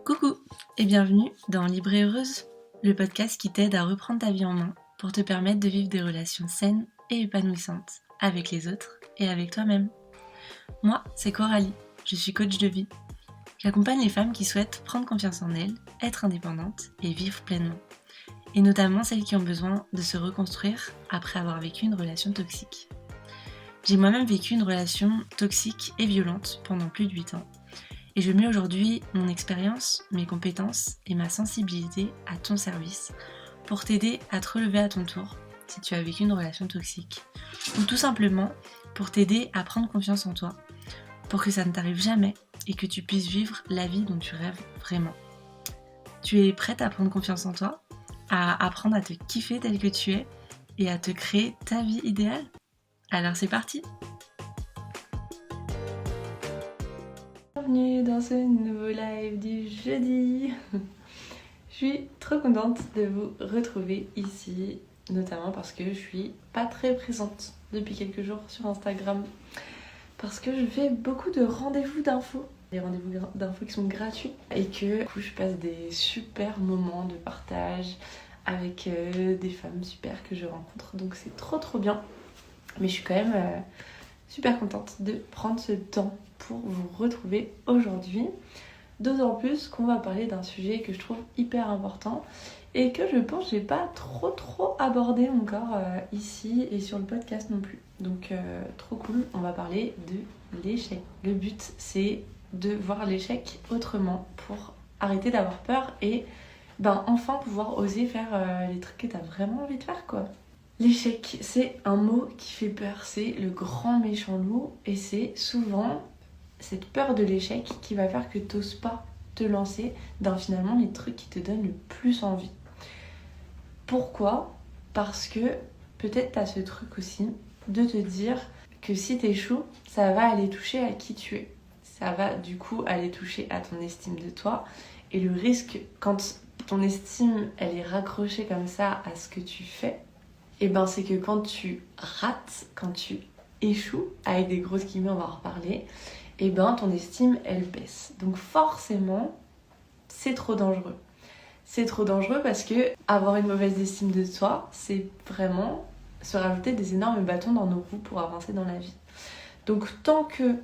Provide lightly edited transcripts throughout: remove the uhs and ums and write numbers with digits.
Coucou et bienvenue dans Libre et Heureuse, le podcast qui t'aide à reprendre ta vie en main pour te permettre de vivre des relations saines et épanouissantes avec les autres et avec toi-même. Moi, c'est Coralie, je suis coach de vie. J'accompagne les femmes qui souhaitent prendre confiance en elles, être indépendantes et vivre pleinement. Et notamment celles qui ont besoin de se reconstruire après avoir vécu une relation toxique. J'ai moi-même vécu une relation toxique et violente pendant plus de 8 ans. Et je mets aujourd'hui mon expérience, mes compétences et ma sensibilité à ton service pour t'aider à te relever à ton tour si tu as vécu une relation toxique. Ou tout simplement pour t'aider à prendre confiance en toi, pour que ça ne t'arrive jamais et que tu puisses vivre la vie dont tu rêves vraiment. Tu es prête à prendre confiance en toi, à apprendre à te kiffer tel que tu es et à te créer ta vie idéale? Alors c'est parti! Bienvenue dans ce nouveau live du jeudi. Je suis trop contente de vous retrouver ici, notamment parce que je suis pas très présente depuis quelques jours sur Instagram, parce que je fais beaucoup de rendez-vous d'infos, des rendez-vous d'infos qui sont gratuits, et que du coup, je passe des super moments de partage avec des femmes super que je rencontre, donc c'est trop bien. Mais je suis quand même super contente de prendre ce temps pour vous retrouver aujourd'hui. D'autant plus qu'on va parler d'un sujet que je trouve hyper important et que je pense que j'ai pas trop abordé encore ici et sur le podcast non plus. Donc trop cool, on va parler de l'échec. Le but c'est de voir l'échec autrement pour arrêter d'avoir peur et enfin pouvoir oser faire les trucs que t'as vraiment envie de faire quoi. L'échec, c'est un mot qui fait peur, c'est le grand méchant loup et c'est souvent cette peur de l'échec qui va faire que t'oses pas te lancer dans finalement les trucs qui te donnent le plus envie. Pourquoi ? Parce que peut-être t'as ce truc aussi de te dire que si t'échoues, ça va aller toucher à qui tu es. Ça va du coup aller toucher à ton estime de toi et le risque quand ton estime elle est raccrochée comme ça à ce que tu fais, c'est que quand tu rates, quand tu échoues, avec des grosses guillemets, on va en reparler, ton estime, elle baisse. Donc forcément, c'est trop dangereux. C'est trop dangereux parce que avoir une mauvaise estime de soi, c'est vraiment se rajouter des énormes bâtons dans nos roues pour avancer dans la vie. Donc tant que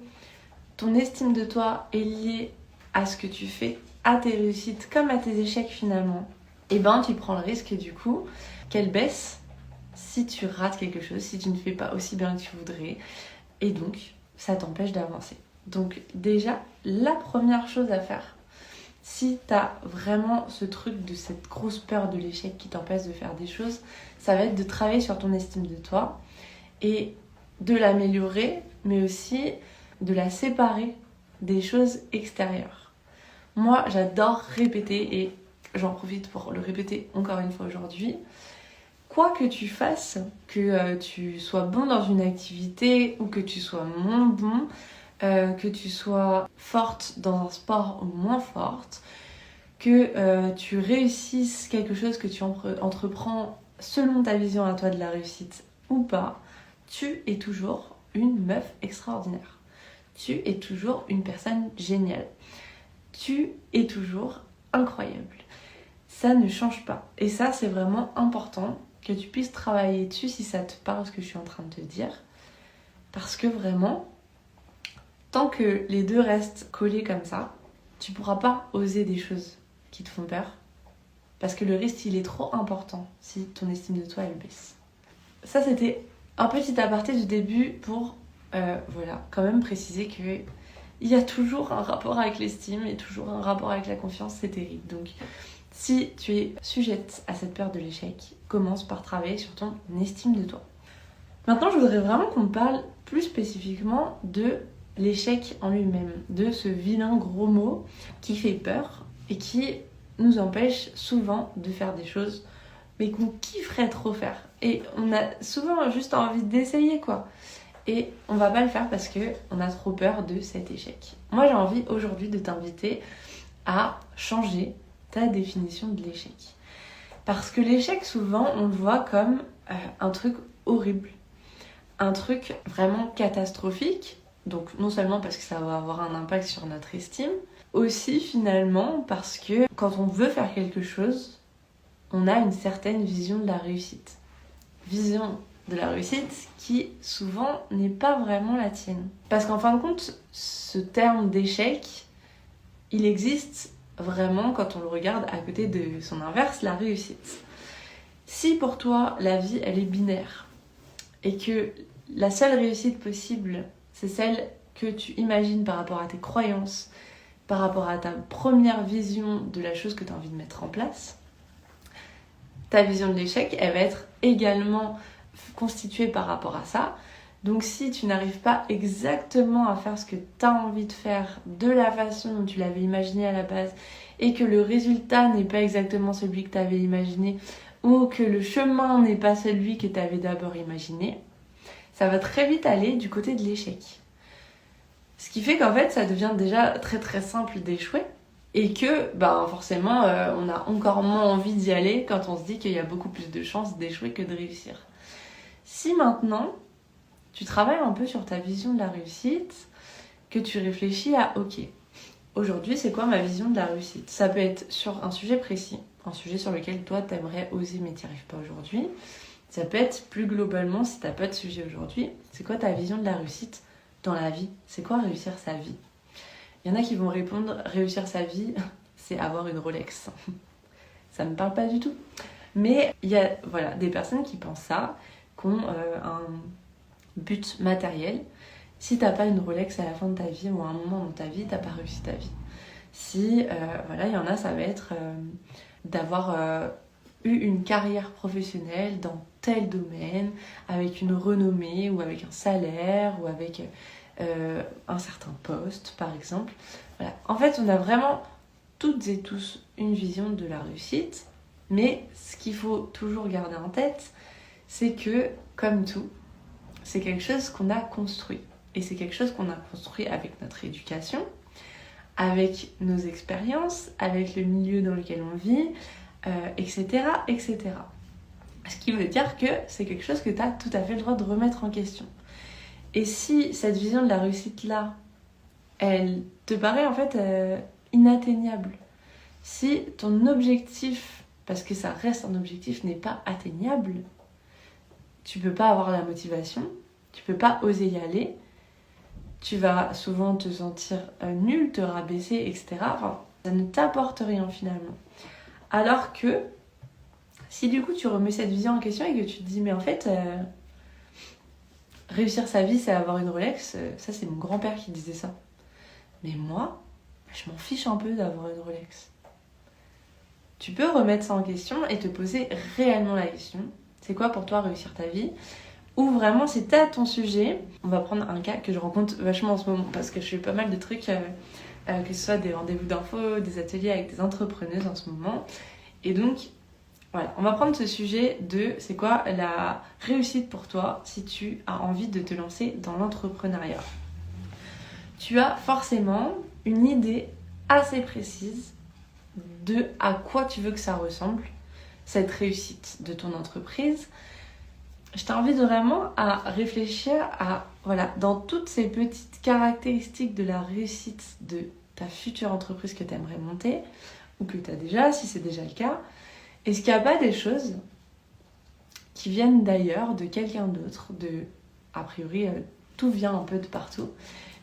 ton estime de toi est liée à ce que tu fais, à tes réussites, comme à tes échecs finalement, tu prends le risque du coup qu'elle baisse si tu rates quelque chose, si tu ne fais pas aussi bien que tu voudrais, et donc ça t'empêche d'avancer. Donc déjà, la première chose à faire, si t'as vraiment ce truc de cette grosse peur de l'échec qui t'empêche de faire des choses, ça va être de travailler sur ton estime de toi et de l'améliorer, mais aussi de la séparer des choses extérieures. Moi, j'adore répéter et j'en profite pour le répéter encore une fois aujourd'hui. Quoi que tu fasses, que tu sois bon dans une activité ou que tu sois moins bon, que tu sois forte dans un sport ou moins forte, que tu réussisses quelque chose que tu entreprends selon ta vision à toi de la réussite ou pas, tu es toujours une meuf extraordinaire. Tu es toujours une personne géniale. Tu es toujours incroyable. Ça ne change pas. Et ça, c'est vraiment important que tu puisses travailler dessus si ça te parle ce que je suis en train de te dire. Parce que vraiment, tant que les deux restent collés comme ça, tu pourras pas oser des choses qui te font peur. Parce que le risque, il est trop important si ton estime de toi, elle baisse. Ça, c'était un petit aparté du début pour, quand même préciser que il y a toujours un rapport avec l'estime et toujours un rapport avec la confiance, c'est terrible. Donc, si tu es sujette à cette peur de l'échec, commence par travailler sur ton estime de toi. Maintenant, je voudrais vraiment qu'on parle plus spécifiquement de l'échec en lui-même, de ce vilain gros mot qui fait peur et qui nous empêche souvent de faire des choses mais qu'on kifferait trop faire. Et on a souvent juste envie d'essayer quoi. Et on va pas le faire parce qu'on a trop peur de cet échec. Moi, j'ai envie aujourd'hui de t'inviter à changer ta définition de l'échec. Parce que l'échec, souvent, on le voit comme un truc horrible. Un truc vraiment catastrophique. Donc, non seulement parce que ça va avoir un impact sur notre estime, Aussi finalement parce que quand on veut faire quelque chose, on a une certaine vision de la réussite. Vision de la réussite qui souvent n'est pas vraiment la tienne. Parce qu'en fin de compte, ce terme d'échec, il existe vraiment quand on le regarde à côté de son inverse, la réussite. Si pour toi la vie elle est binaire et que la seule réussite possible c'est celle que tu imagines par rapport à tes croyances, par rapport à ta première vision de la chose que tu as envie de mettre en place, ta vision de l'échec elle va être également constituée par rapport à ça. Donc si tu n'arrives pas exactement à faire ce que tu as envie de faire de la façon dont tu l'avais imaginé à la base et que le résultat n'est pas exactement celui que tu avais imaginé ou que le chemin n'est pas celui que tu avais d'abord imaginé, ça va très vite aller du côté de l'échec. Ce qui fait qu'en fait ça devient déjà très très simple d'échouer et que forcément on a encore moins envie d'y aller quand on se dit qu'il y a beaucoup plus de chances d'échouer que de réussir. Si maintenant tu travailles un peu sur ta vision de la réussite, que tu réfléchis à ok, aujourd'hui c'est quoi ma vision de la réussite? Ça peut être sur un sujet précis, un sujet sur lequel toi t'aimerais oser mais t'y arrives pas aujourd'hui. Ça peut être plus globalement, si t'as pas de sujet aujourd'hui, c'est quoi ta vision de la réussite dans la vie? C'est quoi réussir sa vie? Il y en a qui vont répondre réussir sa vie, c'est avoir une Rolex. Ça me parle pas du tout. Mais il y a des personnes qui pensent ça, qui ont un but matériel. Si t'as pas une Rolex à la fin de ta vie ou à un moment dans ta vie, t'as pas réussi ta vie. Si, il y en a, ça va être d'avoir eu une carrière professionnelle dans tel domaine, avec une renommée ou avec un salaire ou avec un certain poste, par exemple. Voilà. En fait, on a vraiment toutes et tous une vision de la réussite, mais ce qu'il faut toujours garder en tête, c'est que, comme tout, c'est quelque chose qu'on a construit. Et c'est quelque chose qu'on a construit avec notre éducation, avec nos expériences, avec le milieu dans lequel on vit, etc., etc. Ce qui veut dire que c'est quelque chose que tu as tout à fait le droit de remettre en question. Et si cette vision de la réussite-là, elle te paraît en fait inatteignable, si ton objectif, parce que ça reste un objectif, n'est pas atteignable, tu peux pas avoir la motivation, tu peux pas oser y aller, tu vas souvent te sentir nul, te rabaisser, etc. Enfin, ça ne t'apporte rien finalement. Alors que si du coup tu remets cette vision en question et que tu te dis mais en fait réussir sa vie c'est avoir une Rolex, ça c'est mon grand-père qui disait ça. Mais moi, je m'en fiche un peu d'avoir une Rolex. Tu peux remettre ça en question et te poser réellement la question. C'est quoi pour toi réussir ta vie? Ou vraiment si t'as ton sujet, on va prendre un cas que je rencontre vachement en ce moment parce que je fais pas mal de trucs, que ce soit des rendez-vous d'infos, des ateliers avec des entrepreneuses en ce moment. Et donc, voilà, on va prendre ce sujet de c'est quoi la réussite pour toi si tu as envie de te lancer dans l'entrepreneuriat. Tu as forcément une idée assez précise de à quoi tu veux que ça ressemble, cette réussite de ton entreprise. Je t'invite vraiment à réfléchir à, dans toutes ces petites caractéristiques de la réussite de ta future entreprise que tu aimerais monter, ou que tu as déjà, si c'est déjà le cas. Est-ce qu'il n'y a pas des choses qui viennent d'ailleurs, de quelqu'un d'autre, a priori, tout vient un peu de partout,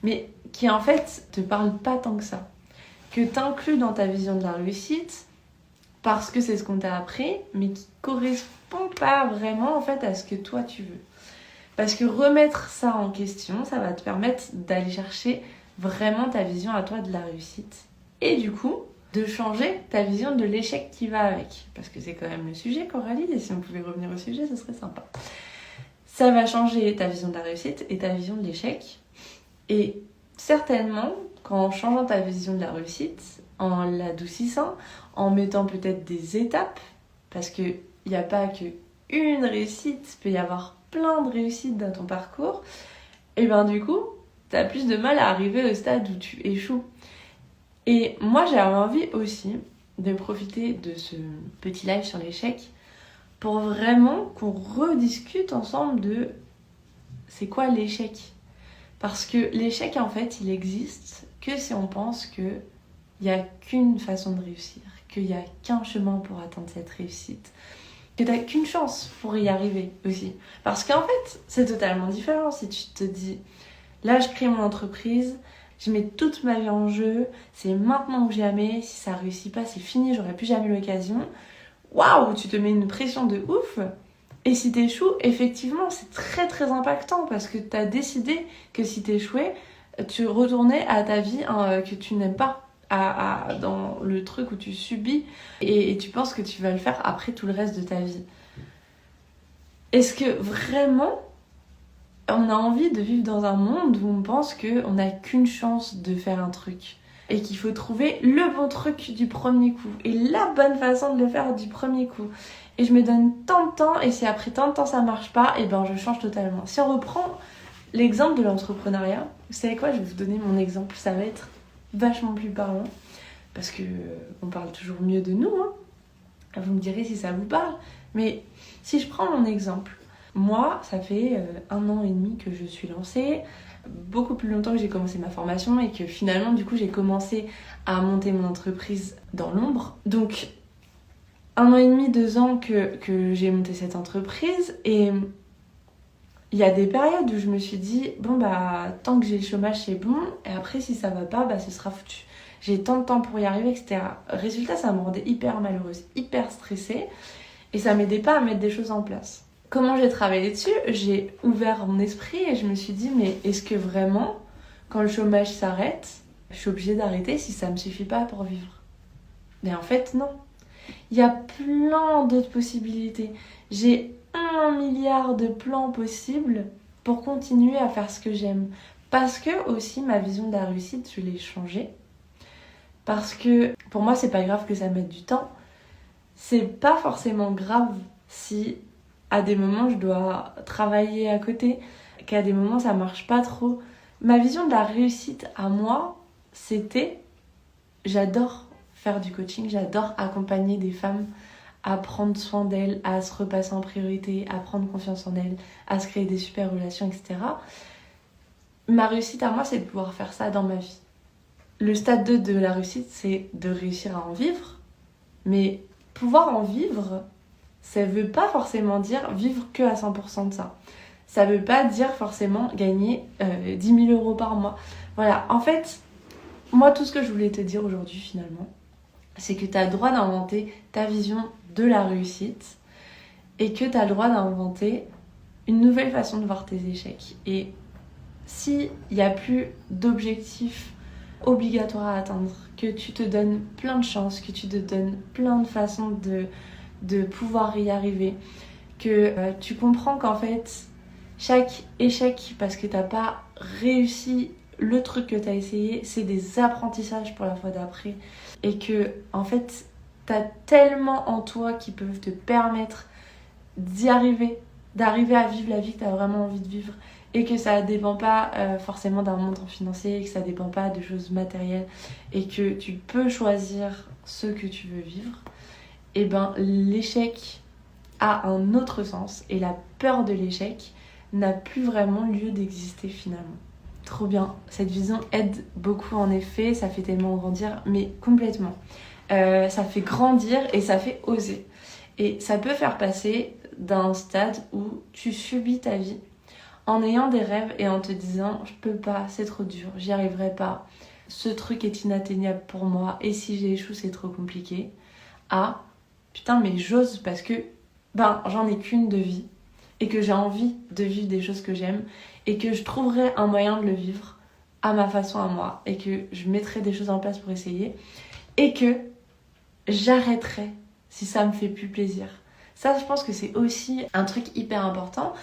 mais qui en fait te parlent pas tant que ça, que tu inclus dans ta vision de la réussite, parce que c'est ce qu'on t'a appris, mais qui correspond pas vraiment en fait à ce que toi tu veux. Parce que remettre ça en question, ça va te permettre d'aller chercher vraiment ta vision à toi de la réussite. Et du coup, de changer ta vision de l'échec qui va avec. Parce que c'est quand même le sujet, Coralie, et si on pouvait revenir au sujet, ce serait sympa. Ça va changer ta vision de la réussite et ta vision de l'échec. Et certainement, qu'en changeant ta vision de la réussite, en l'adoucissant, en mettant peut-être des étapes, parce qu'il n'y a pas qu'une réussite, il peut y avoir plein de réussites dans ton parcours, et bien du coup, tu as plus de mal à arriver au stade où tu échoues. Et moi, j'avais envie aussi de profiter de ce petit live sur l'échec pour vraiment qu'on rediscute ensemble de c'est quoi l'échec. Parce que l'échec, en fait, il existe que si on pense que il n'y a qu'une façon de réussir, qu'il n'y a qu'un chemin pour atteindre cette réussite, que tu n'as qu'une chance pour y arriver aussi. Parce qu'en fait, c'est totalement différent si tu te dis, là je crée mon entreprise, je mets toute ma vie en jeu, c'est maintenant ou jamais, si ça réussit pas, c'est fini, j'aurai plus jamais l'occasion. Waouh, tu te mets une pression de ouf. Et si t'échoues, effectivement, c'est très très impactant parce que t'as décidé que si t'échouais, tu retournais à ta vie que tu n'aimes pas, dans le truc où tu subis et tu penses que tu vas le faire après tout le reste de ta vie. Est-ce que vraiment on a envie de vivre dans un monde où on pense qu'on n'a qu'une chance de faire un truc et qu'il faut trouver le bon truc du premier coup et la bonne façon de le faire du premier coup? Et je me donne tant de temps, et si après tant de temps ça marche pas, et ben je change totalement. Si on reprend l'exemple de l'entrepreneuriat, vous savez quoi, je vais vous donner mon exemple, ça va être vachement plus parlant, parce que on parle toujours mieux de nous, hein. Vous me direz si ça vous parle, mais si je prends mon exemple, moi ça fait 1 an et demi que je suis lancée, beaucoup plus longtemps que j'ai commencé ma formation, et que finalement du coup j'ai commencé à monter mon entreprise dans l'ombre. Donc 1 an et demi, 2 ans que j'ai monté cette entreprise, et il y a des périodes où je me suis dit, bon bah tant que j'ai le chômage c'est bon, et après si ça va pas, bah ce sera foutu. J'ai tant de temps pour y arriver, etc. Résultat, ça me rendait hyper malheureuse, hyper stressée, et ça m'aidait pas à mettre des choses en place. Comment j'ai travaillé dessus? J'ai ouvert mon esprit et je me suis dit, mais est-ce que vraiment, quand le chômage s'arrête, je suis obligée d'arrêter si ça me suffit pas pour vivre? Mais en fait, non. Il y a plein d'autres possibilités. J'ai 1 milliard de plans possibles pour continuer à faire ce que j'aime. Parce que aussi, ma vision de la réussite, je l'ai changée. Parce que pour moi, c'est pas grave que ça mette du temps. C'est pas forcément grave si à des moments je dois travailler à côté, qu'à des moments ça marche pas trop. Ma vision de la réussite à moi, c'était j'adore faire du coaching, j'adore accompagner des femmes à prendre soin d'elles, à se repasser en priorité, à prendre confiance en elles, à se créer des super relations, etc. Ma réussite à moi, c'est de pouvoir faire ça dans ma vie. Le stade 2 de la réussite, c'est de réussir à en vivre. Mais pouvoir en vivre, ça veut pas forcément dire vivre que à 100% de ça. Ça veut pas dire forcément gagner 10 000 € par mois. Voilà, en fait, moi, tout ce que je voulais te dire aujourd'hui, finalement, c'est que tu as le droit d'inventer ta vision de la réussite et que tu as le droit d'inventer une nouvelle façon de voir tes échecs. Et s'il n'y a plus d'objectifs obligatoires à atteindre, que tu te donnes plein de chances, que tu te donnes plein de façons de pouvoir y arriver, que tu comprends qu'en fait, chaque échec, parce que tu n'as pas réussi le truc que tu as essayé, c'est des apprentissages pour la fois d'après, et que en fait t'as tellement en toi qui peuvent te permettre d'arriver à vivre la vie que t'as vraiment envie de vivre, et que ça dépend pas forcément d'un montant financier, que ça dépend pas de choses matérielles, et que tu peux choisir ce que tu veux vivre. Et ben l'échec a un autre sens, et la peur de l'échec n'a plus vraiment lieu d'exister finalement. Trop bien, cette vision aide beaucoup en effet, ça fait tellement grandir, mais complètement. Ça fait grandir et ça fait oser. Et ça peut faire passer d'un stade où tu subis ta vie en ayant des rêves et en te disant je peux pas, c'est trop dur, j'y arriverai pas, ce truc est inatteignable pour moi, et si j'échoue c'est trop compliqué, à putain mais j'ose parce que j'en ai qu'une de vie et que j'ai envie de vivre des choses que j'aime, et que je trouverai un moyen de le vivre à ma façon à moi, et que je mettrai des choses en place pour essayer, et que j'arrêterai si ça me fait plus plaisir. Ça, je pense que c'est aussi un truc hyper important.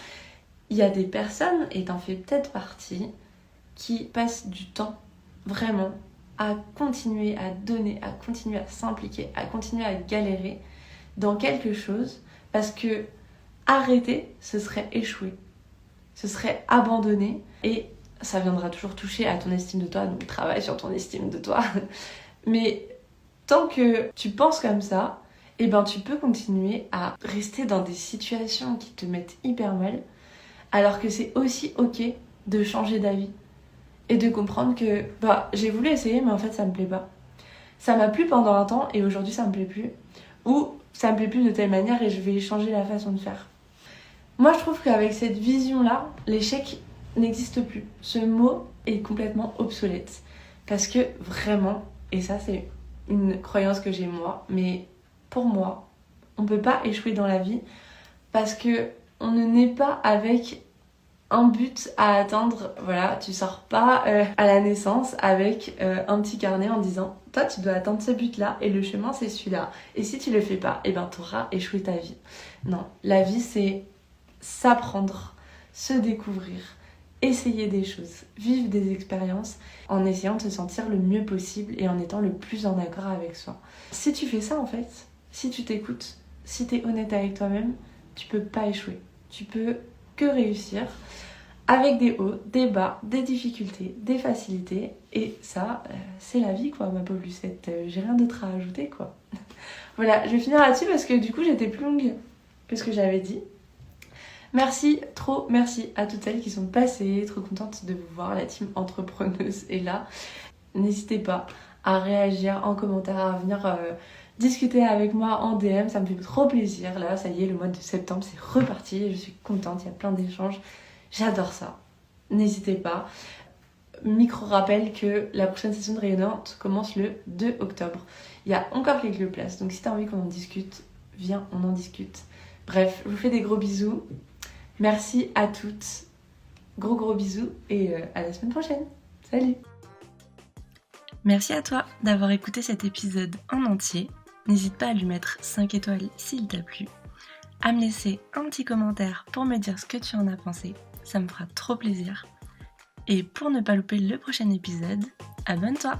Il y a des personnes, et t'en fais peut-être partie, qui passent du temps vraiment à continuer à donner, à continuer à s'impliquer, à continuer à galérer dans quelque chose, parce que arrêter, ce serait échouer. Ce serait abandonner, et ça viendra toujours toucher à ton estime de toi, donc travaille sur ton estime de toi. Mais tant que tu penses comme ça, eh ben tu peux continuer à rester dans des situations qui te mettent hyper mal, alors que c'est aussi ok de changer d'avis et de comprendre que j'ai voulu essayer mais en fait ça me plaît pas. ça m'a plu pendant un temps et aujourd'hui ça me plaît plus. Ou ça me plaît plus de telle manière et je vais changer la façon de faire. Moi je trouve qu'avec cette vision-là, l'échec n'existe plus. Ce mot est complètement obsolète. Parce que vraiment, et ça c'est une croyance que j'ai moi, mais pour moi, on peut pas échouer dans la vie parce que on ne naît pas avec un but à atteindre. Voilà, tu sors pas à la naissance avec un petit carnet en disant toi tu dois atteindre ce but là et le chemin c'est celui-là. Et si tu le fais pas, et ben t'auras échoué ta vie. Non, la vie c'est s'apprendre, se découvrir, essayer des choses, vivre des expériences en essayant de se sentir le mieux possible et en étant le plus en accord avec soi. Si tu fais ça en fait, si tu t'écoutes, si t'es honnête avec toi-même, tu peux pas échouer. Tu peux que réussir avec des hauts, des bas, des difficultés, des facilités. Et ça, c'est la vie quoi, ma pauvre Lucette. J'ai rien d'autre à ajouter quoi. Voilà, je vais finir là-dessus parce que du coup j'étais plus longue que ce que j'avais dit. Merci, trop merci à toutes celles qui sont passées, trop contente de vous voir, la team entrepreneuse est là. N'hésitez pas à réagir en commentaire, à venir discuter avec moi en DM, ça me fait trop plaisir. Là, ça y est, le mois de septembre, c'est reparti, je suis contente, il y a plein d'échanges, j'adore ça. N'hésitez pas. Micro rappel que la prochaine session de rayonnante commence le 2 octobre. Il y a encore quelques places, donc si t'as envie qu'on en discute, viens, on en discute. Bref, je vous fais des gros bisous. Merci à toutes. Gros bisous et à la semaine prochaine. Salut! Merci à toi d'avoir écouté cet épisode en entier. N'hésite pas à lui mettre 5 étoiles s'il t'a plu. À me laisser un petit commentaire pour me dire ce que tu en as pensé. Ça me fera trop plaisir. Et pour ne pas louper le prochain épisode, abonne-toi!